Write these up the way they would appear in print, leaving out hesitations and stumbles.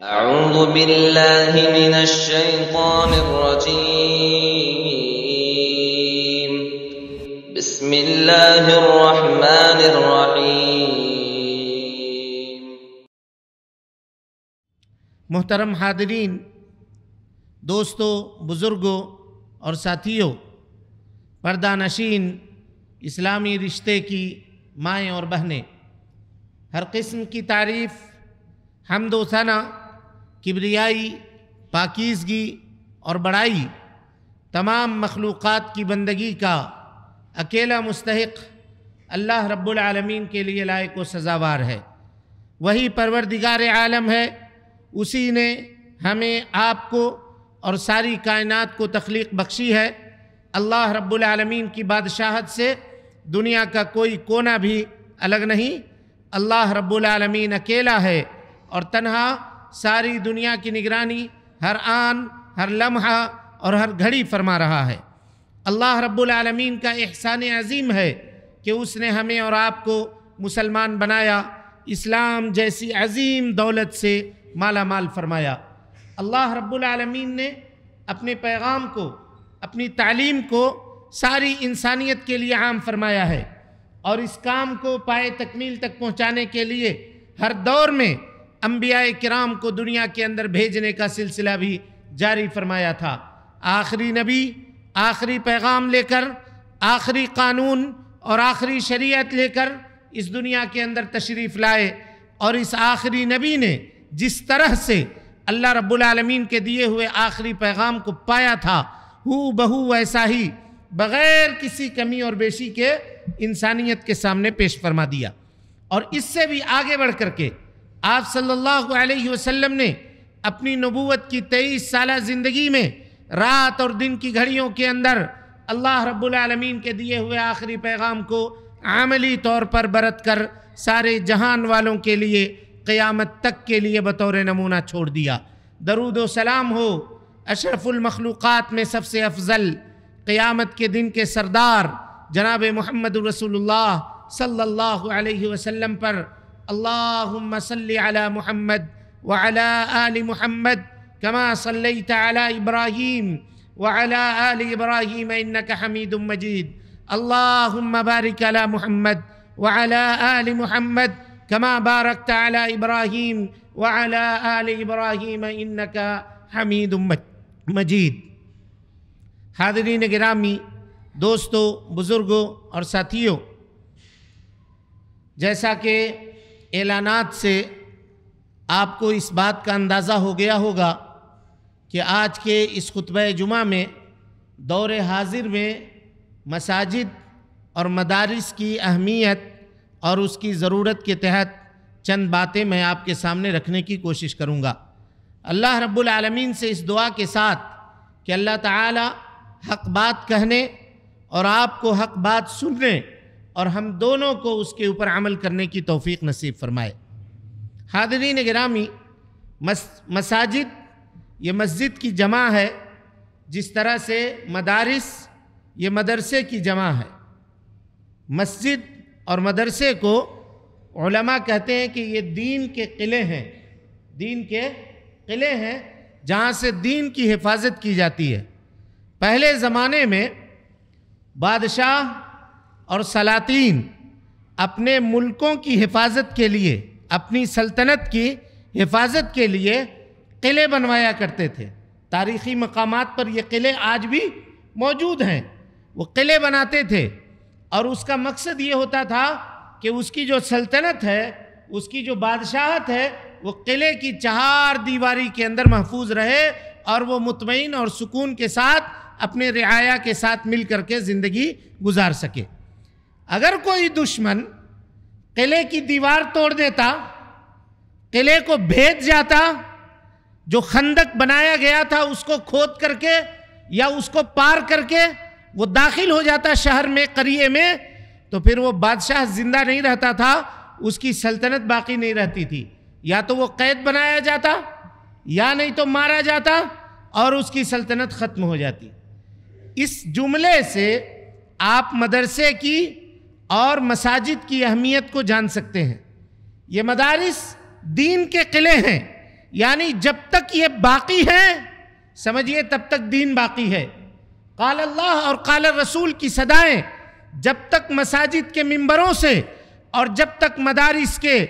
أعوذ بالله من الشيطان الرجيم. بسم الله الرحمن الرحيم. محترم حاضرین، دوستوں، بزرگوں اور ساتھیوں، پردہ نشین اسلامی رشتے کی مائیں اور بہنیں، ہر قسم کی تعریف، حمد و ثنا، کبریائی، پاکیزگی اور بڑائی تمام مخلوقات کی بندگی کا اکیلا مستحق اللہ رب العالمین کے لیے لائق و سزاوار ہے۔ وہی پروردگار عالم ہے، اسی نے ہمیں، آپ کو اور ساری کائنات کو تخلیق بخشی ہے۔ اللہ رب العالمین کی بادشاہت سے دنیا کا کوئی کونا بھی الگ نہیں۔ اللہ رب العالمین اکیلا ہے اور تنہا ساری دنیا کی نگرانی ہر آن، ہر لمحہ اور ہر گھڑی فرما رہا ہے۔ اللہ رب العالمین کا احسان عظیم ہے کہ اس نے ہمیں اور آپ کو مسلمان بنایا، اسلام جیسی عظیم دولت سے مالا مال فرمایا۔ اللہ رب العالمین نے اپنے پیغام کو، اپنی تعلیم کو ساری انسانیت کے لیے عام فرمایا ہے، اور اس کام کو پائے تکمیل تک پہنچانے کے لیے ہر دور میں انبیاء کرام کو دنیا کے اندر بھیجنے کا سلسلہ بھی جاری فرمایا تھا۔ آخری نبی آخری پیغام لے کر، آخری قانون اور آخری شریعت لے کر اس دنیا کے اندر تشریف لائے، اور اس آخری نبی نے جس طرح سے اللہ رب العالمین کے دیے ہوئے آخری پیغام کو پایا تھا، ہو بہو ویسا ہی بغیر کسی کمی اور بیشی کے انسانیت کے سامنے پیش فرما دیا۔ اور اس سے بھی آگے بڑھ کر کے آپ صلی اللہ علیہ وسلم نے اپنی نبوت کی 23 سالہ زندگی میں رات اور دن کی گھڑیوں کے اندر اللہ رب العالمین کے دیے ہوئے آخری پیغام کو عملی طور پر برت کر سارے جہان والوں کے لیے قیامت تک کے لیے بطور نمونہ چھوڑ دیا۔ درود و سلام ہو اشرف المخلوقات میں سب سے افضل، قیامت کے دن کے سردار جناب محمد رسول اللہ صلی اللہ علیہ وسلم پر۔ اللہم صلی علی محمد وعلی آل محمد کما صلیت علی ابراہیم وعلی آل ابراہیم انک حمید مجید۔ اللہم بارک علی محمد وعلی آل محمد کما بارکت علی ابراہیم وعلی آل ابراہیم انک حمید مجید۔ حاضرین گرامی، دوستوں، بزرگوں اور ساتھیوں، جیسا کہ اعلانات سے آپ کو اس بات کا اندازہ ہو گیا ہوگا کہ آج کے اس خطبہ جمعہ میں دور حاضر میں مساجد اور مدارس کی اہمیت اور اس کی ضرورت کے تحت چند باتیں میں آپ کے سامنے رکھنے کی کوشش کروں گا۔ اللہ رب العالمین سے اس دعا کے ساتھ کہ اللہ تعالی حق بات کہنے اور آپ کو حق بات سننے اور ہم دونوں کو اس کے اوپر عمل کرنے کی توفیق نصیب فرمائے۔ حاضرین گرامی، مساجد یہ مسجد کی جمع ہے، جس طرح سے مدارس یہ مدرسے کی جمع ہے۔ مسجد اور مدرسے کو علماء کہتے ہیں کہ یہ دین کے قلعے ہیں، دین کے قلعے ہیں جہاں سے دین کی حفاظت کی جاتی ہے۔ پہلے زمانے میں بادشاہ اور سلاطین اپنے ملکوں کی حفاظت کے لیے، اپنی سلطنت کی حفاظت کے لیے قلعے بنوایا کرتے تھے۔ تاریخی مقامات پر یہ قلعے آج بھی موجود ہیں۔ وہ قلعے بناتے تھے اور اس کا مقصد یہ ہوتا تھا کہ اس کی جو سلطنت ہے، اس کی جو بادشاہت ہے، وہ قلعے کی چہار دیواری کے اندر محفوظ رہے اور وہ مطمئن اور سکون کے ساتھ اپنے رعایا کے ساتھ مل کر کے زندگی گزار سکے۔ اگر کوئی دشمن قلعے کی دیوار توڑ دیتا، قلعے کو بھید جاتا، جو خندق بنایا گیا تھا اس کو کھود کر کے یا اس کو پار کر کے وہ داخل ہو جاتا شہر میں، قریے میں، تو پھر وہ بادشاہ زندہ نہیں رہتا تھا، اس کی سلطنت باقی نہیں رہتی تھی۔ یا تو وہ قید بنایا جاتا یا نہیں تو مارا جاتا اور اس کی سلطنت ختم ہو جاتی۔ اس جملے سے آپ مدرسے کی اور مساجد کی اہمیت کو جان سکتے ہیں۔ یہ مدارس دین کے قلعے ہیں، یعنی جب تک یہ باقی ہیں سمجھیے تب تک دین باقی ہے. قال اللہ اور قال الرسول کی صدائیں جب تک مساجد کے ممبروں سے اور جب تک مدارس کے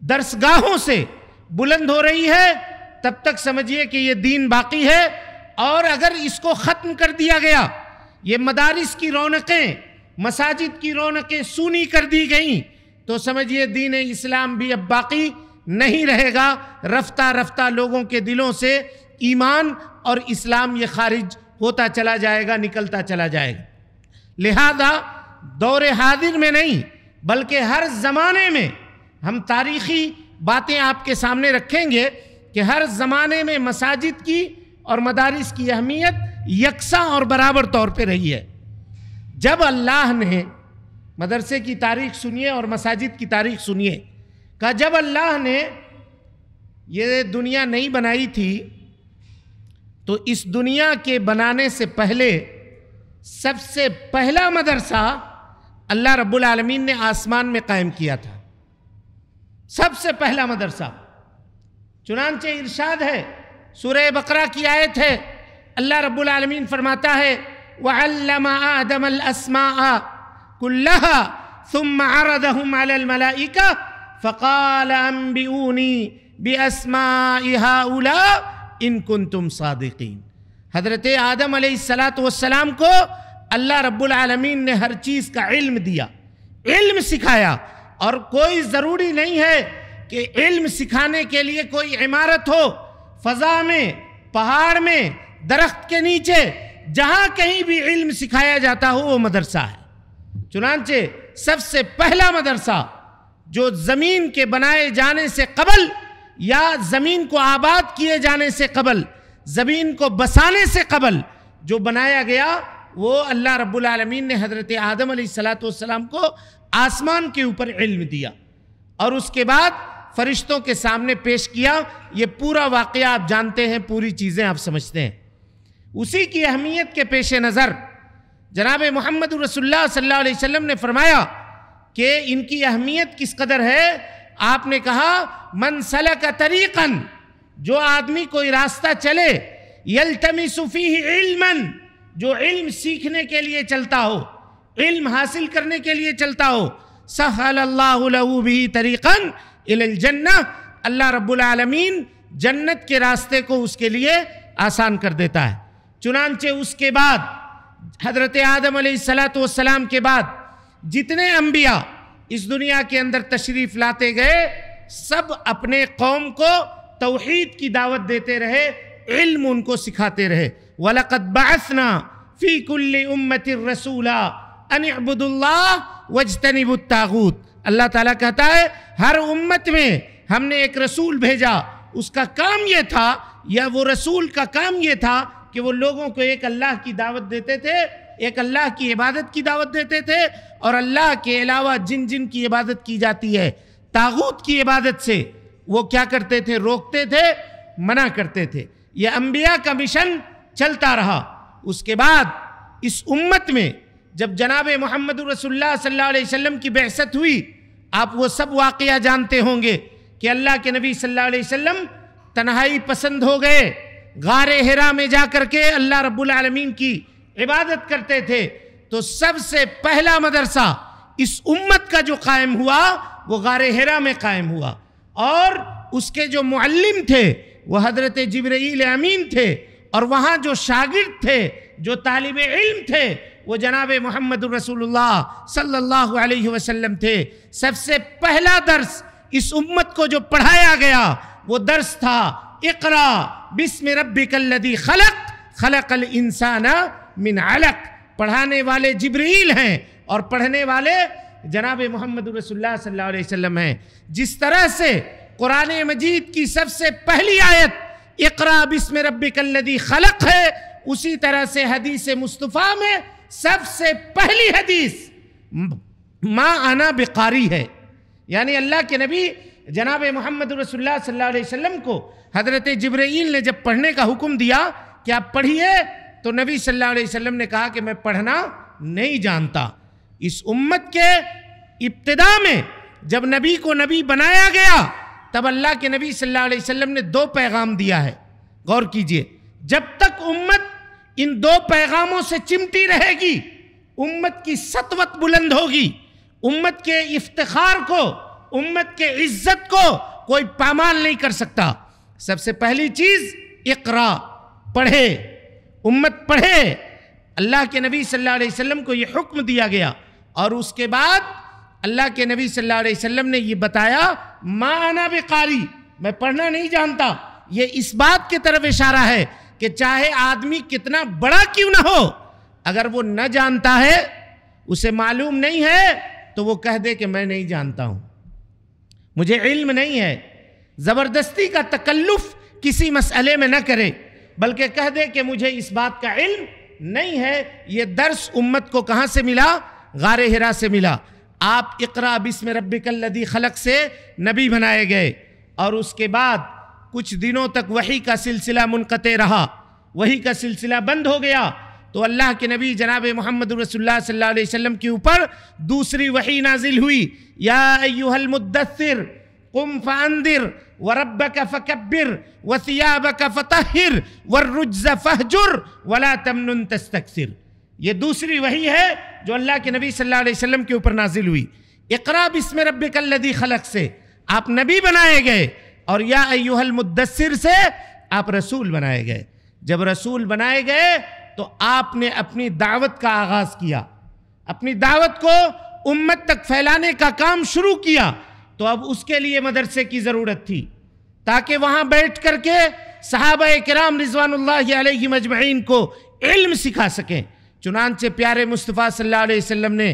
درسگاہوں سے بلند ہو رہی ہے تب تک سمجھیے کہ یہ دین باقی ہے. اور اگر اس کو ختم کر دیا گیا، یہ مدارس کی رونقیں، مساجد کی رونقیں سونی کر دی گئیں، تو سمجھیے دین اسلام بھی اب باقی نہیں رہے گا. رفتہ رفتہ لوگوں کے دلوں سے ایمان اور اسلام یہ خارج ہوتا چلا جائے گا، نکلتا چلا جائے گا. لہذا دور حاضر میں نہیں بلکہ ہر زمانے میں ہم تاریخی باتیں آپ کے سامنے رکھیں گے کہ ہر زمانے میں مساجد کی اور مدارس کی اہمیت یکساں اور برابر طور پہ رہی ہے. جب اللہ نے مدرسے کی تاریخ سنیے اور مساجد کی تاریخ سنیے کہ جب اللہ نے یہ دنیا نہیں بنائی تھی تو اس دنیا کے بنانے سے پہلے سب سے پہلا مدرسہ اللہ رب العالمین نے آسمان میں قائم کیا تھا. سب سے پہلا مدرسہ. چنانچہ ارشاد ہے، سورہ بقرہ کی آیت ہے، اللہ رب العالمین فرماتا ہے وَعَلَّمَ آدَمَ الْأَسْمَاءَ كُلَّهَا ثُمَّ عَرَضَهُمْ عَلَى الْمَلَائِكَةِ فَقَالَ أَنْبِئُونِي بِأَسْمَاءِ هَؤُلَاءِ إِن كُنتُمْ صَادِقِينَ. حضرت آدم علیہ السلام کو اللہ رب العالمین نے ہر چیز کا علم دیا، علم سکھایا. اور کوئی ضروری نہیں ہے کہ علم سکھانے کے لیے کوئی عمارت ہو، فضا میں، پہاڑ میں، درخت کے نیچے، جہاں کہیں بھی علم سکھایا جاتا ہو وہ مدرسہ ہے. چنانچہ سب سے پہلا مدرسہ جو زمین کے بنائے جانے سے قبل یا زمین کو آباد کیے جانے سے قبل، زمین کو بسانے سے قبل جو بنایا گیا وہ اللہ رب العالمین نے حضرت آدم علیہ السلام کو آسمان کے اوپر علم دیا اور اس کے بعد فرشتوں کے سامنے پیش کیا. یہ پورا واقعہ آپ جانتے ہیں، پوری چیزیں آپ سمجھتے ہیں. اسی کی اہمیت کے پیش نظر جناب محمد رسول اللہ صلی اللہ علیہ وسلم نے فرمایا کہ ان کی اہمیت کس قدر ہے. آپ نے کہا من سلک طریقا، جو آدمی کوئی راستہ چلے، یلتمس فیہ علما، جو علم سیکھنے کے لیے چلتا ہو، علم حاصل کرنے کے لیے چلتا ہو، سہل اللہ لہ بہ طریقا الی الجنہ، اللہ رب العالمین جنت کے راستے کو اس کے لیے آسان کر دیتا ہے. چنانچہ اس کے بعد حضرت آدم علیہ السلام کے بعد جتنے انبیاء اس دنیا کے اندر تشریف لاتے گئے سب اپنے قوم کو توحید کی دعوت دیتے رہے، علم ان کو سکھاتے رہے. وَلَقَدْ بَعَثْنَا فِي كُلِّ أُمَّةٍ رَسُولًا أَنِ اعْبُدُوا اللَّهَ وَاجْتَنِبُوا الطَّاغُوتَ. اللہ تعالیٰ کہتا ہے ہر امت میں ہم نے ایک رسول بھیجا، اس کا کام یہ تھا یا وہ رسول کا کام یہ تھا کہ وہ لوگوں کو ایک اللہ کی دعوت دیتے تھے، ایک اللہ کی عبادت کی دعوت دیتے تھے، اور اللہ کے علاوہ جن جن کی عبادت کی جاتی ہے طاغوت کی عبادت سے وہ کیا کرتے تھے؟ روکتے تھے، منع کرتے تھے. یہ انبیاء کا مشن چلتا رہا. اس کے بعد اس امت میں جب جناب محمد رسول اللہ صلی اللہ علیہ وسلم کی بعثت ہوئی، آپ وہ سب واقعہ جانتے ہوں گے کہ اللہ کے نبی صلی اللہ علیہ وسلم تنہائی پسند ہو گئے، غار حرا میں جا کر کے اللہ رب العالمین کی عبادت کرتے تھے. تو سب سے پہلا مدرسہ اس امت کا جو قائم ہوا وہ غار حرا میں قائم ہوا، اور اس کے جو معلم تھے وہ حضرت جبرائیل امین تھے، اور وہاں جو شاگرد تھے، جو طالب علم تھے، وہ جناب محمد رسول اللہ صلی اللہ علیہ وسلم تھے. سب سے پہلا درس اس امت کو جو پڑھایا گیا وہ درس تھا اقرا بسم ربک الذی خلق خلق الانسان من علق. پڑھانے والے جبرائیل ہیں اور پڑھنے والے جناب محمد رسول اللہ صلی اللہ علیہ وسلم ہیں. جس طرح سے قرآن مجید کی سب سے پہلی آیت اقرا بسم ربک الذی خلق ہے، اسی طرح سے حدیث مصطفیٰ میں سب سے پہلی حدیث ما انا بقاری ہے. یعنی اللہ کے نبی جناب محمد رسول اللہ صلی اللہ علیہ وسلم کو حضرت جبرائیل نے جب پڑھنے کا حکم دیا کہ آپ پڑھیے، تو نبی صلی اللہ علیہ وسلم نے کہا کہ میں پڑھنا نہیں جانتا. اس امت کے ابتدا میں جب نبی کو نبی بنایا گیا تب اللہ کے نبی صلی اللہ علیہ وسلم نے 2 پیغام دیا ہے. غور کیجئے، جب تک امت ان 2 پیغاموں سے چمٹی رہے گی، امت کی سطوت بلند ہوگی، امت کے افتخار کو، امت کے عزت کو کوئی پامال نہیں کر سکتا. سب سے پہلی چیز اقرا، پڑھے، امت پڑھے. اللہ کے نبی صلی اللہ علیہ وسلم کو یہ حکم دیا گیا، اور اس کے بعد اللہ کے نبی صلی اللہ علیہ وسلم نے یہ بتایا ما انا بقاری، میں پڑھنا نہیں جانتا. یہ اس بات کی طرف اشارہ ہے کہ چاہے آدمی کتنا بڑا کیوں نہ ہو، اگر وہ نہ جانتا ہے، اسے معلوم نہیں ہے، تو وہ کہہ دے کہ میں نہیں جانتا ہوں، مجھے علم نہیں ہے. زبردستی کا تکلف کسی مسئلے میں نہ کرے، بلکہ کہہ دے کہ مجھے اس بات کا علم نہیں ہے. یہ درس امت کو کہاں سے ملا؟ غار حرا سے ملا. آپ اقرا بسم ربک الذی خلق سے نبی بنائے گئے، اور اس کے بعد کچھ دنوں تک وحی کا سلسلہ منقطع رہا، وحی کا سلسلہ بند ہو گیا. تو اللہ کے نبی جناب محمد رسول اللہ صلی اللہ علیہ وسلم کے اوپر دوسری وحی نازل ہوئی. یا ایھا المدثر قم فانذر وربک فکبر وثیابک فطہر والرجز فہجر ولا تمنن تستکثر. یہ دوسری وحی ہے جو اللہ کے نبی صلی اللہ علیہ وسلم کے اوپر نازل ہوئی. اقرا بسم ربک الذی خلق سے آپ نبی بنائے گئے، اور یا ایھا المدثر سے آپ رسول بنائے گئے. جب رسول بنائے گئے تو آپ نے اپنی دعوت کا آغاز کیا، اپنی دعوت کو امت تک پھیلانے کا کام شروع کیا. تو اب اس کے لیے مدرسے کی ضرورت تھی، تاکہ وہاں بیٹھ کر کے صحابہ کرام رضوان اللہ علیہم اجمعین کو علم سکھا سکیں. چنانچہ پیارے مصطفیٰ صلی اللہ علیہ وسلم نے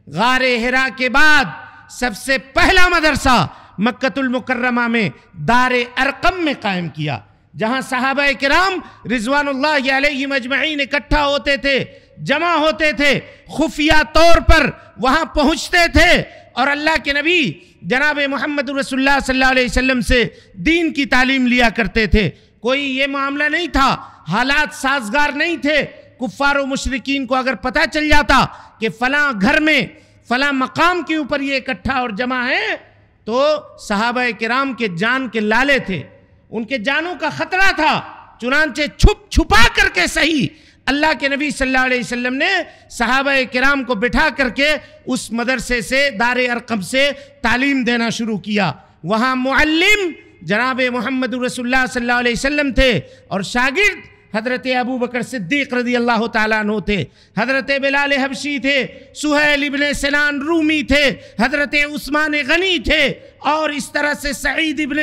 غار حرا کے بعد سب سے پہلا مدرسہ مکۃ المکرمہ میں دار ارقم میں قائم کیا، جہاں صحابہ کرام رضوان اللہ علیہم اجمعین اکٹھا ہوتے تھے، جمع ہوتے تھے، خفیہ طور پر وہاں پہنچتے تھے، اور اللہ کے نبی جناب محمد رسول اللہ صلی اللہ علیہ وسلم سے دین کی تعلیم لیا کرتے تھے. کوئی یہ معاملہ نہیں تھا، حالات سازگار نہیں تھے. کفار و مشرکین کو اگر پتہ چل جاتا کہ فلاں گھر میں فلاں مقام کے اوپر یہ اکٹھا اور جمع ہے، تو صحابہ کرام کے جان کے لالے تھے، ان کے جانوں کا خطرہ تھا. چنانچہ چھپا کر کے صحیح اللہ کے نبی صلی اللہ علیہ وسلم نے صحابہ کرام کو بٹھا کر کے اس مدرسے سے دار ارقم سے تعلیم دینا شروع کیا. وہاں معلم جناب محمد رسول اللہ صلی اللہ علیہ وسلم تھے، اور شاگرد حضرت ابو بکر صدیق رضی اللہ تعالیٰ عنہ تھے، حضرت بلال حبشی تھے، سہیل ابن سنان رومی تھے، حضرت عثمان غنی تھے، اور اس طرح سے سعید ابن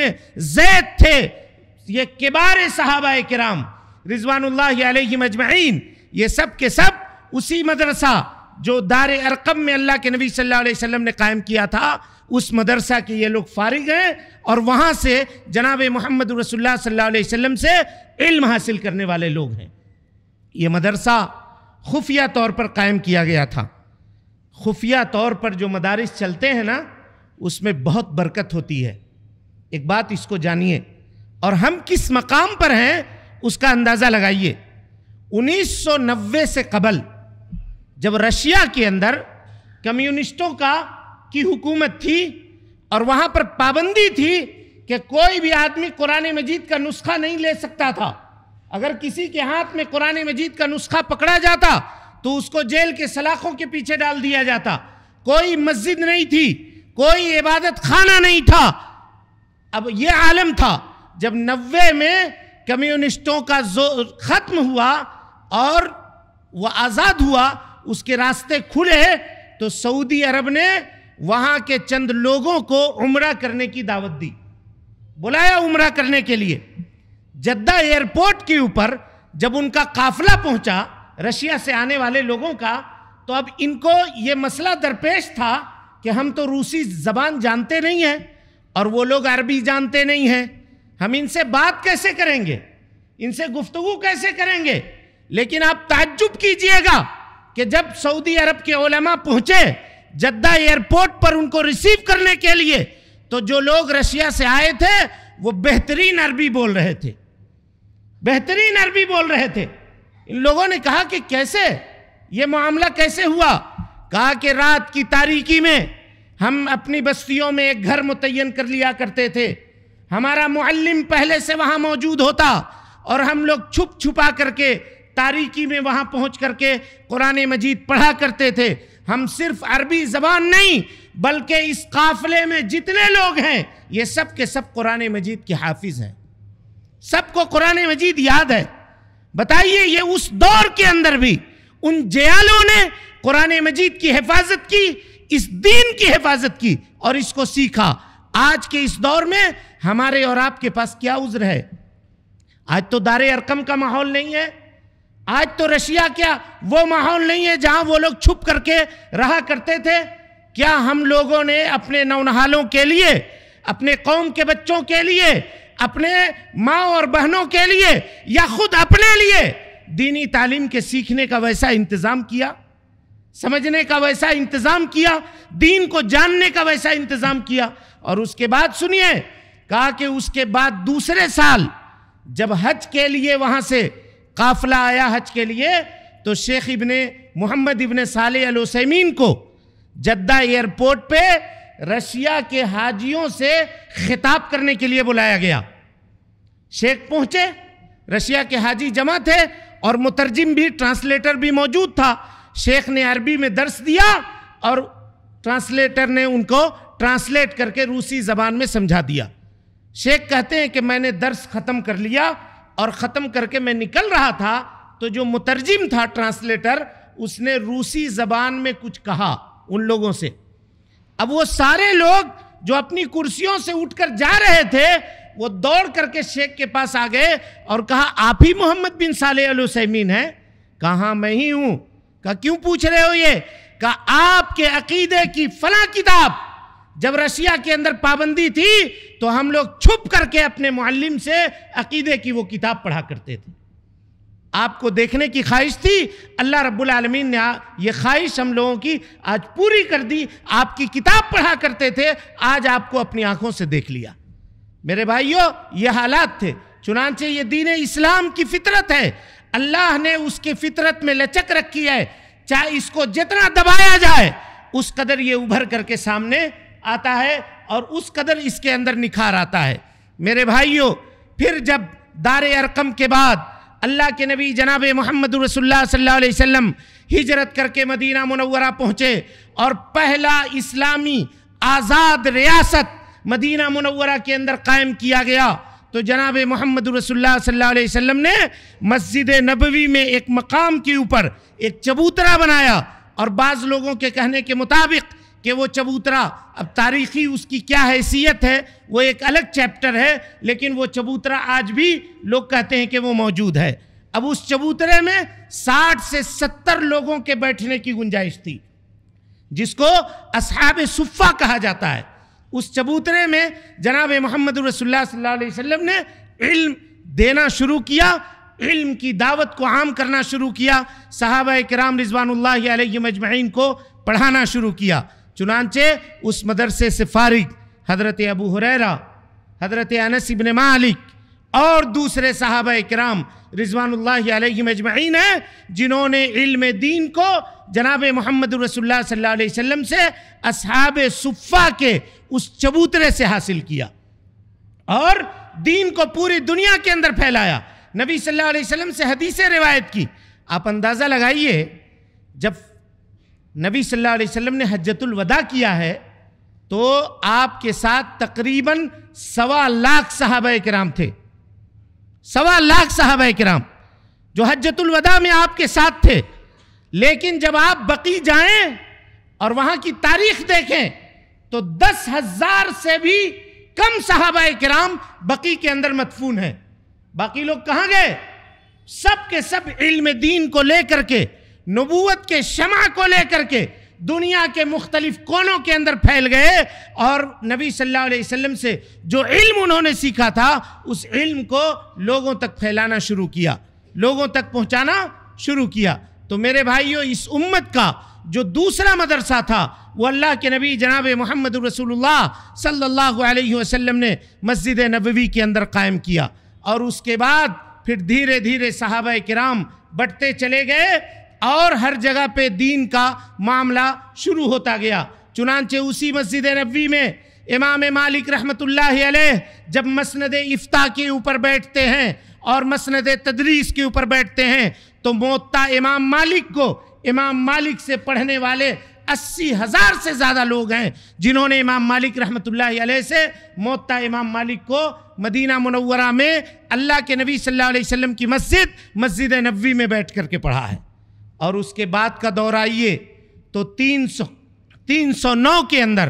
زید تھے. یہ کبار صحابہ کرام رضوان اللہ علیہم اجمعین، یہ سب کے سب اسی مدرسہ جو دار ارقم میں اللہ کے نبی صلی اللہ علیہ وسلم نے قائم کیا تھا، اس مدرسہ کے یہ لوگ فارغ ہیں، اور وہاں سے جناب محمد رسول اللہ صلی اللہ علیہ وسلم سے علم حاصل کرنے والے لوگ ہیں. یہ مدرسہ خفیہ طور پر قائم کیا گیا تھا. خفیہ طور پر جو مدارس چلتے ہیں نا، اس میں بہت برکت ہوتی ہے. ایک بات اس کو جانیے، اور ہم کس مقام پر ہیں اس کا اندازہ لگائیے. 1990 سے قبل جب رشیا کے اندر کمیونسٹوں کی حکومت تھی، اور وہاں پر پابندی تھی کہ کوئی بھی آدمی قرآن مجید کا نسخہ نہیں لے سکتا تھا. اگر کسی کے ہاتھ میں قرآن مجید کا نسخہ پکڑا جاتا تو اس کو جیل کے سلاخوں کے پیچھے ڈال دیا جاتا. کوئی مسجد نہیں تھی، کوئی عبادت خانہ نہیں تھا. اب یہ عالم تھا. جب 90 میں کمیونسٹوں کا ختم ہوا اور وہ آزاد ہوا، اس کے راستے کھلے، تو سعودی عرب نے وہاں کے چند لوگوں کو عمرہ کرنے کی دعوت دی، بلایا عمرہ کرنے کے لیے. جدہ ایئرپورٹ کے اوپر جب ان کا قافلہ پہنچا رشیا سے آنے والے لوگوں کا، تو اب ان کو یہ مسئلہ درپیش تھا کہ ہم تو روسی زبان جانتے نہیں ہیں اور وہ لوگ عربی جانتے نہیں ہیں، ہم ان سے بات کیسے کریں گے، ان سے گفتگو کیسے کریں گے. لیکن آپ تعجب کیجئے گا کہ جب سعودی عرب کے علماء پہنچے جدہ ایئرپورٹ پر ان کو ریسیو کرنے کے لیے، تو جو لوگ رشیا سے آئے تھے وہ بہترین عربی بول رہے تھے، بہترین عربی بول رہے تھے. ان لوگوں نے کہا کہ کیسے یہ معاملہ کیسے ہوا؟ کہا کہ رات کی تاریکی میں ہم اپنی بستیوں میں ایک گھر متعین کر لیا کرتے تھے، ہمارا معلم پہلے سے وہاں موجود ہوتا اور ہم لوگ چھپ چھپا کر کے تاریکی میں وہاں پہنچ کر کے قرآن مجید پڑھا کرتے تھے. ہم صرف عربی زبان نہیں بلکہ اس قافلے میں جتنے لوگ ہیں یہ سب کے سب قرآن مجید کے حافظ ہیں, سب کو قرآن مجید یاد ہے. بتائیے یہ اس دور کے اندر بھی ان جیالوں نے قرآن مجید کی حفاظت کی, اس دین کی حفاظت کی اور اس کو سیکھا. آج کے اس دور میں ہمارے اور آپ کے پاس کیا عذر ہے؟ آج تو دار ارقم کا ماحول نہیں ہے, آج تو رشیا کیا وہ ماحول نہیں ہے جہاں وہ لوگ چھپ کر کے رہا کرتے تھے. کیا ہم لوگوں نے اپنے نونہالوں کے لیے, اپنے قوم کے بچوں کے لیے, اپنے ماں اور بہنوں کے لیے یا خود اپنے لیے دینی تعلیم کے سیکھنے کا ویسا انتظام کیا, سمجھنے کا ویسا انتظام کیا, دین کو جاننے کا ویسا انتظام کیا؟ اور اس کے بعد سنیے, کہا کہ اس کے بعد دوسرے سال جب حج کے لیے وہاں سے قافلہ آیا حج کے لیے تو شیخ ابن محمد ابن صالح العثیمین کو جدہ ایئرپورٹ پہ رشیا کے حاجیوں سے خطاب کرنے کے لیے بلایا گیا. شیخ پہنچے, رشیا کے حاجی جمع تھے اور مترجم بھی, ٹرانسلیٹر بھی موجود تھا. شیخ نے عربی میں درس دیا اور ٹرانسلیٹر نے ان کو ٹرانسلیٹ کر کے روسی زبان میں سمجھا دیا. شیخ کہتے ہیں کہ میں نے درس ختم کر لیا اور ختم کر کے میں نکل رہا تھا تو جو مترجم تھا ٹرانسلیٹر, اس نے روسی زبان میں کچھ کہا ان لوگوں سے. اب وہ سارے لوگ جو اپنی کرسیوں سے اٹھ کر جا رہے تھے وہ دوڑ کر کے شیخ کے پاس آ گئے اور کہا آپ ہی محمد بن صالح العثیمین ہیں؟ کہا میں ہی ہوں. کہا کیوں پوچھ رہے ہو یہ؟ کہا آپ کے عقیدے کی فلاں کتاب جب رشیا کے اندر پابندی تھی تو ہم لوگ چھپ کر کے اپنے معلم سے عقیدے کی وہ کتاب پڑھا کرتے تھے. آپ کو دیکھنے کی خواہش تھی, اللہ رب العالمین نے یہ خواہش ہم لوگوں کی آج پوری کر دی. آپ کی کتاب پڑھا کرتے تھے, آج آپ کو اپنی آنکھوں سے دیکھ لیا. میرے بھائیوں یہ حالات تھے. چنانچہ یہ دین اسلام کی فطرت ہے, اللہ نے اس کی فطرت میں لچک رکھی ہے, چاہے اس کو جتنا دبایا جائے اس قدر یہ ابھر کر کے سامنے آتا ہے اور اس قدر اس کے اندر نکھار آتا ہے. میرے بھائیوں پھر جب دار ارقم کے بعد اللہ کے نبی جناب محمد رسول اللہ صلی اللہ علیہ وسلم ہجرت کر کے مدینہ منورہ پہنچے اور پہلا اسلامی آزاد ریاست مدینہ منورہ کے اندر قائم کیا گیا تو جناب محمد رسول اللہ صلی اللہ علیہ وسلم نے مسجد نبوی میں ایک مقام کے اوپر ایک چبوترا بنایا. اور بعض لوگوں کے کہنے کے مطابق کہ وہ چبوترا, اب تاریخی اس کی کیا حیثیت ہے وہ ایک الگ چیپٹر ہے, لیکن وہ چبوترا آج بھی لوگ کہتے ہیں کہ وہ موجود ہے. اب اس چبوترے میں 60 سے 70 لوگوں کے بیٹھنے کی گنجائش تھی جس کو اصحاب صفہ کہا جاتا ہے. اس چبوترے میں جناب محمد رسول اللہ صلی اللہ علیہ وسلم نے علم دینا شروع کیا, علم کی دعوت کو عام کرنا شروع کیا, صحابہ کرام رضوان اللہ علیہم اجمعین کو پڑھانا شروع کیا. چنانچہ اس مدرسے سے فارغ حضرت ابو ہریرہ, حضرت انس بن مالک اور دوسرے صحابہ کرام رضوان اللہ علیہم اجمعین ہیں جنہوں نے علم دین کو جناب محمد رسول اللہ صلی اللہ علیہ وسلم سے اصحاب صفہ کے اس چبوترے سے حاصل کیا اور دین کو پوری دنیا کے اندر پھیلایا. نبی صلی اللہ علیہ وسلم سے حدیثیں روایت کی. آپ اندازہ لگائیے جب نبی صلی اللہ علیہ وسلم نے حجۃ الوداع کیا ہے تو آپ کے ساتھ تقریباً 1.25 لاکھ صحابہ کرام تھے. 1.25 لاکھ صحابہ کرام جو حجۃ الوداع میں آپ کے ساتھ تھے. لیکن جب آپ بقیع جائیں اور وہاں کی تاریخ دیکھیں تو 10,000 سے بھی کم صحابہ کرام بقیع کے اندر مدفون ہیں. باقی لوگ کہاں گئے؟ سب کے سب علم دین کو لے کر کے, نبوت کے شمع کو لے کر کے دنیا کے مختلف کونوں کے اندر پھیل گئے اور نبی صلی اللہ علیہ وسلم سے جو علم انہوں نے سیکھا تھا اس علم کو لوگوں تک پھیلانا شروع کیا, لوگوں تک پہنچانا شروع کیا. تو میرے بھائیوں اس امت کا جو دوسرا مدرسہ تھا وہ اللہ کے نبی جناب محمد رسول اللہ صلی اللہ علیہ وسلم نے مسجد نبوی کے اندر قائم کیا. اور اس کے بعد پھر دھیرے دھیرے صحابہ کرام بڑھتے چلے گئے اور ہر جگہ پہ دین کا معاملہ شروع ہوتا گیا. چنانچہ اسی مسجد نبوی میں امام مالک رحمۃ اللہ علیہ جب مسند افتاء کے اوپر بیٹھتے ہیں اور مسند تدریس کے اوپر بیٹھتے ہیں تو موطا امام مالک کو امام مالک سے پڑھنے والے 80,000 سے زیادہ لوگ ہیں جنہوں نے امام مالک رحمۃ اللہ علیہ سے موطا امام مالک کو مدینہ منورہ میں اللہ کے نبی صلی اللہ علیہ وسلم کی مسجد نبوی میں بیٹھ کر کے پڑھا ہے۔ اور اس کے بعد کا دور آئیے تو 309 کے اندر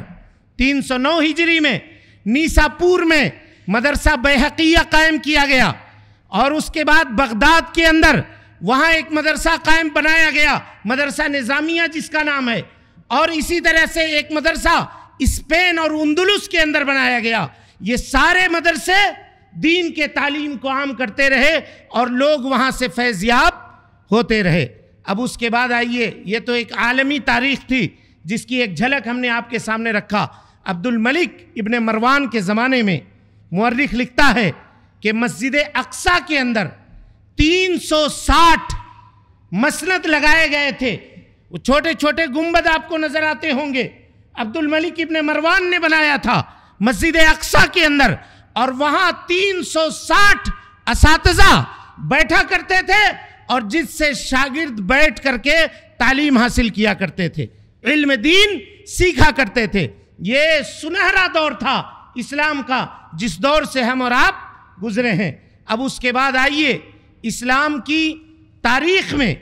309 ہجری میں نیساپور میں مدرسہ بیہقیہ قائم کیا گیا، اور اس کے بعد بغداد کے اندر وہاں ایک مدرسہ قائم بنایا گیا، مدرسہ نظامیہ جس کا نام ہے، اور اسی طرح سے ایک مدرسہ اسپین اور اندلس کے اندر بنایا گیا۔ یہ سارے مدرسے دین کے تعلیم کو عام کرتے رہے اور لوگ وہاں سے فیض یاب ہوتے رہے۔ اب اس کے بعد آئیے، یہ تو ایک عالمی تاریخ تھی جس کی ایک جھلک ہم نے آپ کے سامنے رکھا۔ عبد الملک ابن مروان کے زمانے میں مورخ لکھتا ہے کہ مسجد اقصیٰ کے اندر 360 مسند لگائے گئے تھے، وہ چھوٹے چھوٹے گنبد آپ کو نظر آتے ہوں گے، عبد الملک ابن مروان نے بنایا تھا مسجد اقصیٰ کے اندر، اور وہاں 360 اساتذہ بیٹھا کرتے تھے اور جس سے شاگرد بیٹھ کر کے تعلیم حاصل کیا کرتے تھے، علم دین سیکھا کرتے تھے۔ یہ سنہرا دور تھا اسلام کا جس دور سے ہم اور آپ گزرے ہیں۔ اب اس کے بعد آئیے، اسلام کی تاریخ میں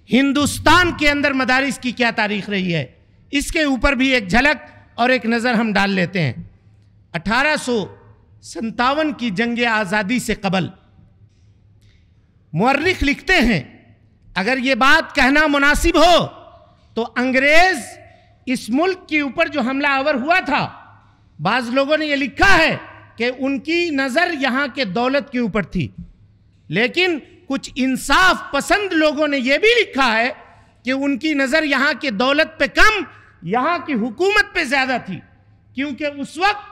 ہندوستان کے اندر مدارس کی کیا تاریخ رہی ہے، اس کے اوپر بھی ایک جھلک اور ایک نظر ہم ڈال لیتے ہیں۔ 1857 کی جنگ آزادی سے قبل مورخ لکھتے ہیں، اگر یہ بات کہنا مناسب ہو تو انگریز اس ملک کے اوپر جو حملہ آور ہوا تھا، بعض لوگوں نے یہ لکھا ہے کہ ان کی نظر یہاں کے دولت کے اوپر تھی، لیکن کچھ انصاف پسند لوگوں نے یہ بھی لکھا ہے کہ ان کی نظر یہاں کے دولت پہ کم، یہاں کی حکومت پہ زیادہ تھی، کیونکہ اس وقت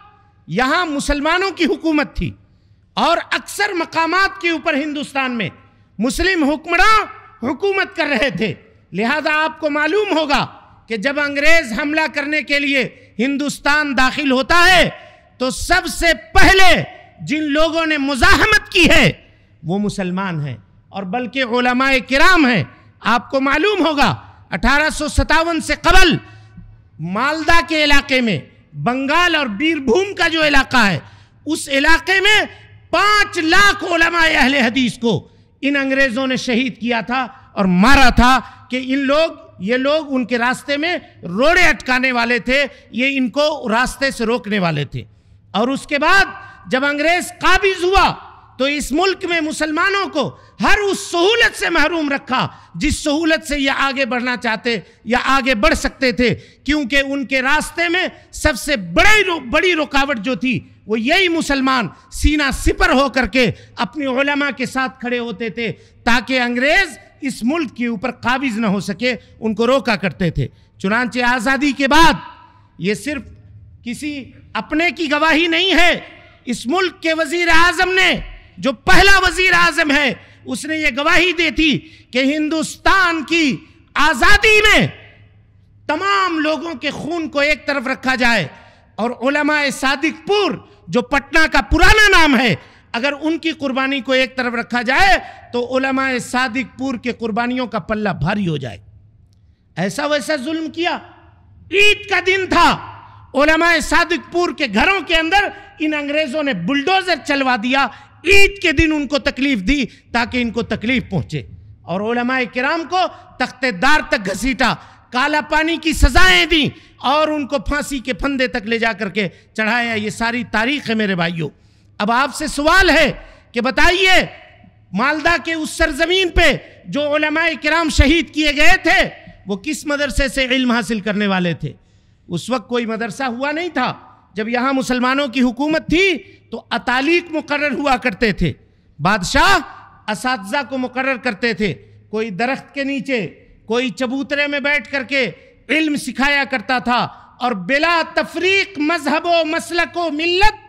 یہاں مسلمانوں کی حکومت تھی اور اکثر مقامات کے اوپر ہندوستان میں مسلم حکمراں حکومت کر رہے تھے۔ لہذا آپ کو معلوم ہوگا کہ جب انگریز حملہ کرنے کے لیے ہندوستان داخل ہوتا ہے تو سب سے پہلے جن لوگوں نے مزاحمت کی ہے وہ مسلمان ہیں، اور بلکہ علماء کرام ہیں۔ آپ کو معلوم ہوگا 1857 سے قبل مالدہ کے علاقے میں، بنگال اور بیربھوم کا جو علاقہ ہے، اس علاقے میں 5 لاکھ علماء اہل حدیث کو ان انگریزوں نے شہید کیا تھا اور مارا تھا کہ یہ لوگ ان کے راستے میں روڑے اٹکانے والے تھے، یہ ان کو راستے سے روکنے والے تھے۔ اور اس کے بعد جب انگریز قابض ہوا تو اس ملک میں مسلمانوں کو ہر اس سہولت سے محروم رکھا جس سہولت سے یہ آگے بڑھنا چاہتے یا آگے بڑھ سکتے تھے، کیونکہ ان کے راستے میں سب سے بڑی رکاوٹ جو تھی وہ یہی مسلمان سینہ سپر ہو کر کے اپنے علماء کے ساتھ کھڑے ہوتے تھے تاکہ انگریز اس ملک کے اوپر قابض نہ ہو سکے، ان کو روکا کرتے تھے۔ چنانچہ آزادی کے بعد یہ صرف کسی اپنے کی گواہی نہیں ہے، اس ملک کے وزیر اعظم نے، جو پہلا وزیر اعظم ہے، اس نے یہ گواہی دی تھی کہ ہندوستان کی آزادی میں تمام لوگوں کے خون کو ایک طرف رکھا جائے، اور علماء صادق پور جو پٹنہ کا پرانا نام ہے، اگر ان کی قربانی کو ایک طرف رکھا جائے تو علماء صادق پور کے قربانیوں کا پلہ بھاری ہو جائے۔ ایسا ویسا ظلم کیا، عید کا دن تھا، علماء صادق پور کے گھروں کے اندر ان انگریزوں نے بلڈوزر چلوا دیا، عید کے دن ان کو تکلیف دی تاکہ ان کو تکلیف پہنچے، اور علماء کرام کو تختے دار تک گھسیٹا، کالا پانی کی سزائیں دیں اور ان کو پھانسی کے پھندے تک لے جا کر کے چڑھایا۔ یہ ساری تاریخ ہے میرے بھائیوں۔ اب آپ سے سوال ہے کہ بتائیے، مالدہ کے اس سرزمین پہ جو علماء کرام شہید کیے گئے تھے وہ کس مدرسے سے علم حاصل کرنے والے تھے؟ اس وقت کوئی مدرسہ ہوا نہیں تھا۔ جب یہاں مسلمانوں کی حکومت تھی تو اتالیق مقرر ہوا کرتے تھے، بادشاہ اساتذہ کو مقرر کرتے تھے، کوئی درخت کے نیچے، کوئی چبوترے میں بیٹھ کر کے علم سکھایا کرتا تھا، اور بلا تفریق مذہب و مسلک و ملت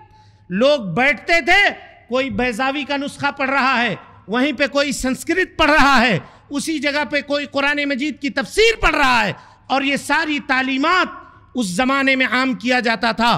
لوگ بیٹھتے تھے۔ کوئی بیضاوی کا نسخہ پڑھ رہا ہے، وہیں پہ کوئی سنسکرت پڑھ رہا ہے، اسی جگہ پہ کوئی قرآن مجید کی تفسیر پڑھ رہا ہے، اور یہ ساری تعلیمات اس زمانے میں عام کیا جاتا تھا۔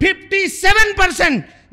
57%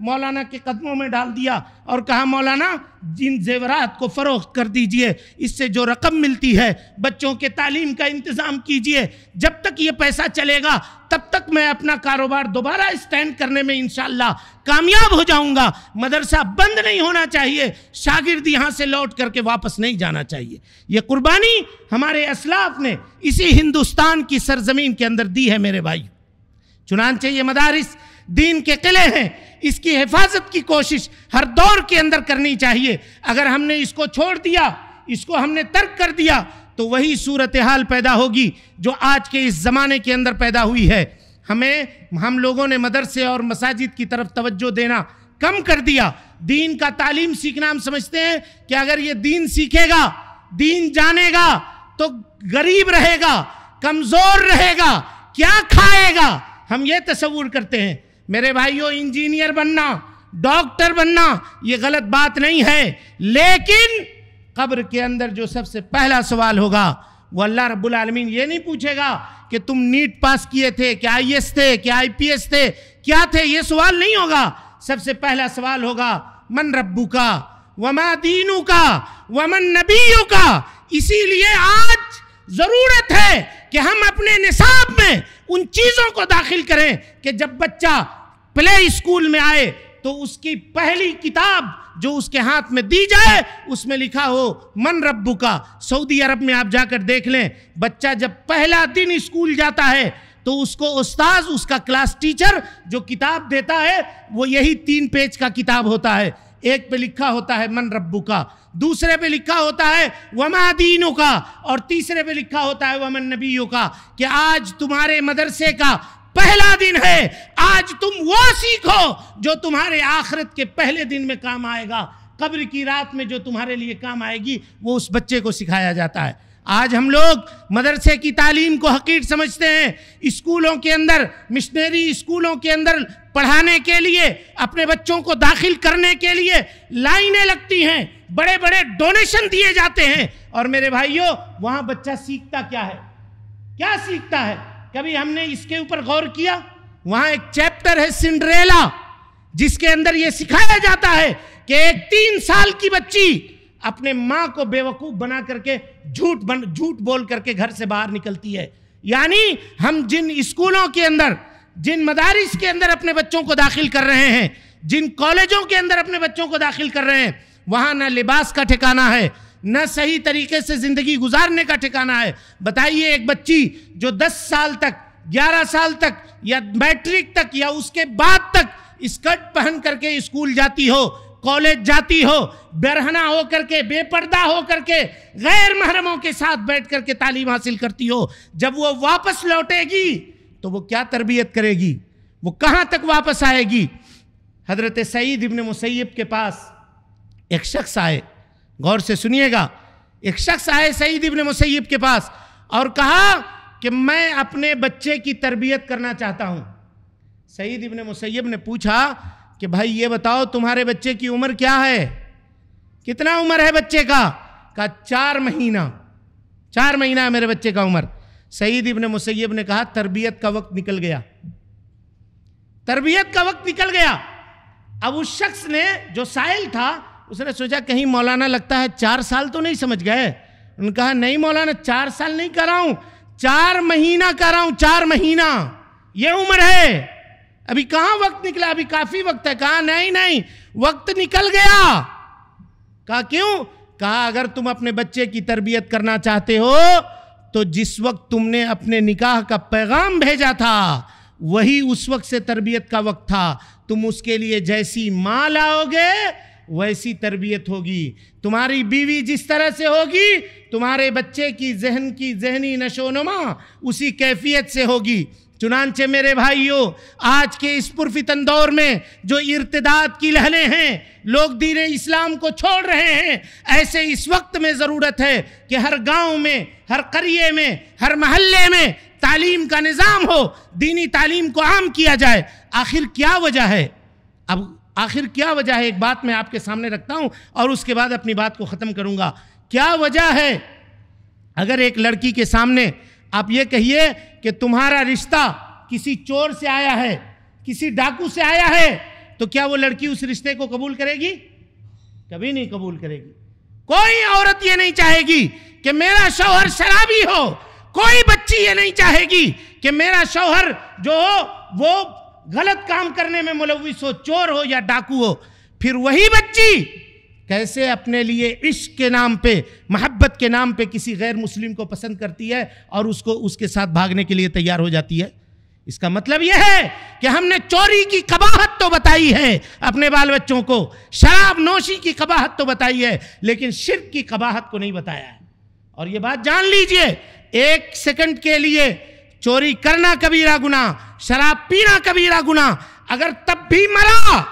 مولانا کے قدموں میں ڈال دیا اور کہا مولانا جن زیورات کو فروخت کر دیجئے، اس سے جو رقم ملتی ہے بچوں کے تعلیم کا انتظام کیجئے، جب تک یہ پیسہ چلے گا تب تک میں اپنا کاروبار دوبارہ اسٹینڈ کرنے میں انشاءاللہ کامیاب ہو جاؤں گا، مدرسہ بند نہیں ہونا چاہیے، شاگرد یہاں سے لوٹ کر کے واپس نہیں جانا چاہیے۔ یہ قربانی ہمارے اسلاف نے اسی ہندوستان کی سرزمین کے اندر دی ہے میرے بھائی۔ چنانچہ یہ مدارس دین کے قلعے ہیں، اس کی حفاظت کی کوشش ہر دور کے اندر کرنی چاہیے۔ اگر ہم نے اس کو چھوڑ دیا، اس کو ہم نے ترک کر دیا تو وہی صورتحال پیدا ہوگی جو آج کے اس زمانے کے اندر پیدا ہوئی ہے۔ ہم لوگوں نے مدرسے اور مساجد کی طرف توجہ دینا کم کر دیا۔ دین کا تعلیم سیکھنا ہم سمجھتے ہیں کہ اگر یہ دین سیکھے گا، دین جانے گا تو غریب رہے گا، کمزور رہے گا، کیا کھائے گا، ہم یہ تصور کرتے ہیں۔ میرے بھائیوں، انجینئر بننا، ڈاکٹر بننا یہ غلط بات نہیں ہے، لیکن قبر کے اندر جو سب سے پہلا سوال ہوگا وہ اللہ رب العالمین یہ نہیں پوچھے گا کہ تم نیٹ پاس کیے تھے، کیا آئی ایس تھے، کیا آئی پی ایس تھے، کیا تھے، یہ سوال نہیں ہوگا۔ سب سے پہلا سوال ہوگا من ربکا وما دینکا ومن نبیکا۔ اسی لیے آج ضرورت ہے کہ ہم اپنے نصاب میں ان چیزوں کو داخل کریں کہ جب بچہ پلے اسکول میں آئے تو اس کی پہلی کتاب جو اس کے ہاتھ میں دی جائے اس میں لکھا ہو من ربکا۔ سعودی عرب میں آپ جا کر دیکھ لیں، بچہ جب پہلا دن اسکول جاتا ہے تو اس کو استاذ، اس کا کلاس ٹیچر جو کتاب دیتا ہے وہ یہی 3 پیج کا کتاب ہوتا ہے۔ ایک پہ لکھا ہوتا ہے من ربکا، دوسرے پہ لکھا ہوتا ہے وما دینکا، اور تیسرے پہ لکھا ہوتا ہے ومن نبیکا، کہ آج تمہارے مدرسے کا پہلا دن ہے، آج تم وہ سیکھو جو تمہارے آخرت کے پہلے دن میں کام آئے گا، قبر کی رات میں جو تمہارے لیے کام آئے گی وہ اس بچے کو سکھایا جاتا ہے۔ آج ہم لوگ مدرسے کی تعلیم کو حقیر سمجھتے ہیں، اسکولوں کے اندر، مشنری اسکولوں کے اندر پڑھانے کے لیے، اپنے بچوں کو داخل کرنے کے لیے لائنیں لگتی ہیں، بڑے بڑے ڈونیشن دیے جاتے ہیں، اور میرے بھائیوں وہاں بچہ سیکھتا کیا ہے؟ کیا سیکھتا ہے؟ کبھی ہم نے اس کے اوپر غور کیا؟ وہاں ایک چیپٹر ہے سنڈریلا، جس کے اندر یہ سکھایا جاتا ہے کہ ایک 3 سال کی بچی اپنے ماں کو بیوقوف بنا کر کے جھوٹ بول کر کے گھر سے باہر نکلتی ہے۔ یعنی ہم جن اسکولوں کے اندر، جن مدارس کے اندر اپنے بچوں کو داخل کر رہے ہیں، جن کالجوں کے اندر اپنے بچوں کو داخل کر رہے ہیں، وہاں نہ لباس کا ٹھکانہ ہے، نہ صحیح طریقے سے زندگی گزارنے کا ٹھکانہ ہے۔ بتائیے ایک بچی جو 10 سال تک، 11 سال تک، یا میٹرک تک، یا اس کے بعد تک اسکرٹ پہن کر کے اسکول جاتی ہو، کالج جاتی ہو، برہنہ ہو کر کے، بے پردہ ہو کر کے، غیر محرموں کے ساتھ بیٹھ کر کے تعلیم حاصل کرتی ہو، جب وہ واپس لوٹے گی تو وہ کیا تربیت کرے گی؟ وہ کہاں تک واپس آئے گی؟ حضرت سعید ابن مسیب کے پاس ایک شخص آئے، غور سے سنیے گا، ایک شخص آئے سعید ابن مسیب کے پاس اور کہا کہ میں اپنے بچے کی تربیت کرنا چاہتا ہوں۔ سعید ابن مسیب نے پوچھا کہ بھائی یہ بتاؤ تمہارے بچے کی عمر کیا ہے؟ کتنا عمر ہے بچے کا؟ کہا 4 مہینہ، 4 مہینہ ہے میرے بچے کا عمر۔ سعید ابن مسیب نے کہا تربیت کا وقت نکل گیا، تربیت کا وقت نکل گیا۔ اب اس شخص نے جو سائل تھا اس نے سوچا کہیں مولانا لگتا ہے 4 سال تو نہیں سمجھ گئے؟ انہوں نے کہا نہیں مولانا 4 سال نہیں کر رہا ہوں، 4 مہینہ کر رہا ہوں، 4 مہینہ یہ عمر ہے، ابھی کہاں وقت نکلا، ابھی کافی وقت ہے۔ کہا نہیں وقت نکل گیا۔ کہا کیوں؟ کہا اگر تم اپنے بچے کی تربیت کرنا چاہتے ہو تو جس وقت تم نے اپنے نکاح کا پیغام بھیجا تھا وہی اس وقت سے تربیت کا وقت تھا، تم اس کے لیے جیسی ماں لاؤ گے ویسی تربیت ہوگی، تمہاری بیوی جس طرح سے ہوگی تمہارے بچے کی ذہنی نشو نما اسی کیفیت سے ہوگی۔ چنانچہ میرے بھائیوں آج کے اس پرفتن دور میں جو ارتداد کی لہریں ہیں، لوگ دین اسلام کو چھوڑ رہے ہیں، ایسے اس وقت میں ضرورت ہے کہ ہر گاؤں میں، ہر قریے میں، ہر محلے میں تعلیم کا نظام ہو، دینی تعلیم کو عام کیا جائے۔ آخر کیا وجہ ہے؟ اب آخر کیا وجہ ہے؟ ایک بات میں آپ کے سامنے رکھتا ہوں اور اس کے بعد اپنی بات کو ختم کروں گا۔ کیا وجہ ہے؟ اگر ایک لڑکی کے سامنے آپ یہ کہیے کہ تمہارا رشتہ کسی چور سے آیا ہے، کسی ڈاکو سے آیا ہے، تو کیا وہ لڑکی اس رشتے کو قبول کرے گی؟ کبھی نہیں قبول کرے گی۔ کوئی عورت یہ نہیں چاہے گی کہ میرا شوہر شرابی ہو، کوئی بچی یہ نہیں چاہے گی کہ میرا شوہر جو ہو وہ غلط کام کرنے میں ملوث ہو، چور ہو یا ڈاکو ہو۔ پھر وہی بچی کیسے اپنے لیے عشق کے نام پہ، محبت کے نام پہ کسی غیر مسلم کو پسند کرتی ہے اور اس کے ساتھ بھاگنے کے لیے تیار ہو جاتی ہے۔ اس کا مطلب یہ ہے کہ ہم نے چوری کی قباحت تو بتائی ہے اپنے بال بچوں کو، شراب نوشی کی قباحت تو بتائی ہے، لیکن شرک کی قباحت کو نہیں بتایا ہے۔ اور یہ بات جان لیجئے، 1 سیکنڈ کے لیے چوری کرنا کبیرہ گناہ، شراب پینا کبیرہ گناہ، اگر تب بھی مرا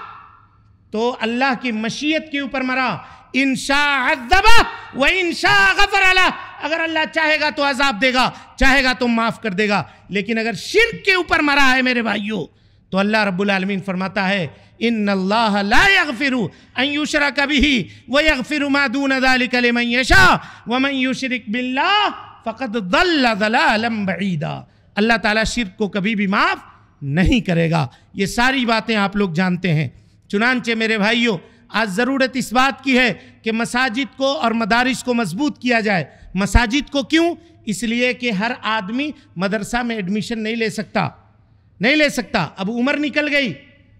تو اللہ کی مشیت کے اوپر مرا۔ ان شاء عذبہ و ان شاء غفر لہ، اگر اللہ چاہے گا تو عذاب دے گا، چاہے گا تو معاف کر دے گا۔ لیکن اگر شرک کے اوپر مرا ہے میرے بھائیوں تو اللہ رب العالمین فرماتا ہے ان اللہ لا یغفر ان یشرک بہ ویغفر ما دون ذلک لمن یشاء ومن یشرک باللہ فقد ضل ضلالا بعیدا۔ اللہ تعالیٰ شرک کو کبھی بھی معاف نہیں کرے گا۔ یہ ساری باتیں آپ لوگ جانتے ہیں۔ چنانچہ میرے بھائیوں، آج ضرورت اس بات کی ہے کہ مساجد کو اور مدارس کو مضبوط کیا جائے۔ مساجد کو کیوں؟ اس لیے کہ ہر آدمی مدرسہ میں ایڈمیشن نہیں لے سکتا۔ اب عمر نکل گئی،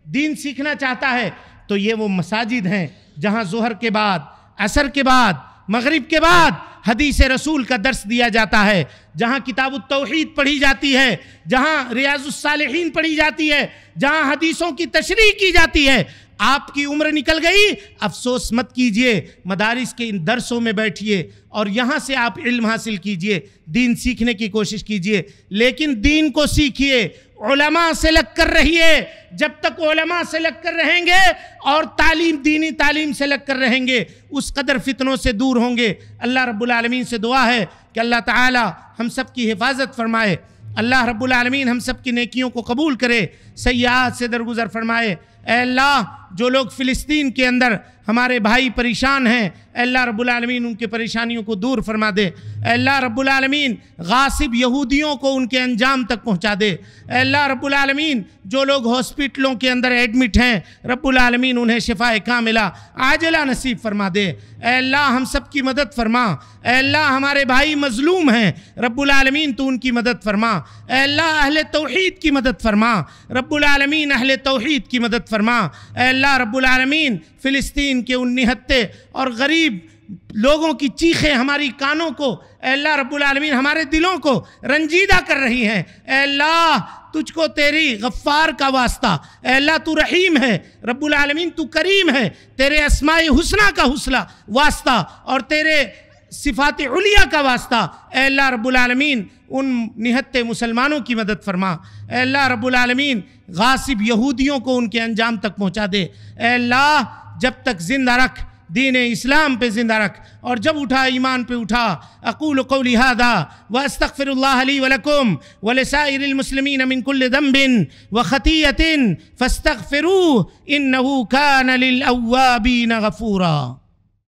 دین سیکھنا چاہتا ہے تو یہ وہ مساجد ہیں جہاں ظہر کے بعد، عصر کے بعد، مغرب کے بعد حدیث رسول کا درس دیا جاتا ہے، جہاں کتاب التوحید پڑھی جاتی ہے، جہاں ریاض الصالحین پڑھی جاتی ہے، جہاں حدیثوں کی تشریح کی جاتی ہے۔ آپ کی عمر نکل گئی، افسوس مت کیجئے، مدارس کے ان درسوں میں بیٹھیے اور یہاں سے آپ علم حاصل کیجئے، دین سیکھنے کی کوشش کیجئے، لیکن دین کو سیکھیے، علماء سے لگ کر رہیے۔ جب تک علماء سے لگ کر رہیں گے اور دینی تعلیم سے لگ کر رہیں گے، اس قدر فتنوں سے دور ہوں گے۔ اللہ رب العالمین سے دعا ہے کہ اللہ تعالی ہم سب کی حفاظت فرمائے، اللہ رب العالمین ہم سب کی نیکیوں کو قبول کرے، سیئات سے درگزر فرمائے۔ اے اللہ، جو لوگ فلسطین کے اندر ہمارے بھائی پریشان ہیں، اے اللہ رب العالمین ان کے پریشانیوں کو دور فرما دے۔ اے اللہ رب العالمین غاصب یہودیوں کو ان کے انجام تک پہنچا دے۔ اے اللہ رب العالمین جو لوگ ہاسپٹلوں کے اندر ایڈمٹ ہیں، رب العالمین انہیں شفاء کاملہ عاجلہ نصیب فرما دے۔ اے اللہ ہم سب کی مدد فرما۔ اے اللہ ہمارے بھائی مظلوم ہیں، رب العالمین تو ان کی مدد فرما۔ اے اللہ اہل توحید کی مدد فرما، رب العالمین اہل توحید کی مدد فرما۔ اے اللہ رب العالمین فلسطین کے ان نہتے اور غریب لوگوں کی چیخیں ہماری کانوں کو، اے اللہ رب العالمین ہمارے دلوں کو رنجیدہ کر رہی ہیں۔ اے اللہ تجھ کو تیری غفار کا واسطہ، اے اللہ تو رحیم ہے، رب العالمین تو کریم ہے، تیرے اسماء حسنہ کا واسطہ اور تیرے صفات علیہ کا واسطہ، اے اللہ رب العالمین ان نہتے مسلمانوں کی مدد فرما۔ اے اللہ رب العالمین غاصب یہودیوں کو ان کے انجام تک پہنچا دے۔ اے اللہ جب تک زندہ رکھ، دین اسلام پہ زندہ رکھ، اور جب اٹھا ایمان پہ اٹھا۔ اقول قولی ھذا واستغفر اللہ لی ولکم ولسائر المسلمین من کل ذنب وخطیۃ فاستغفروہ انہ کان للأوابین غفورا۔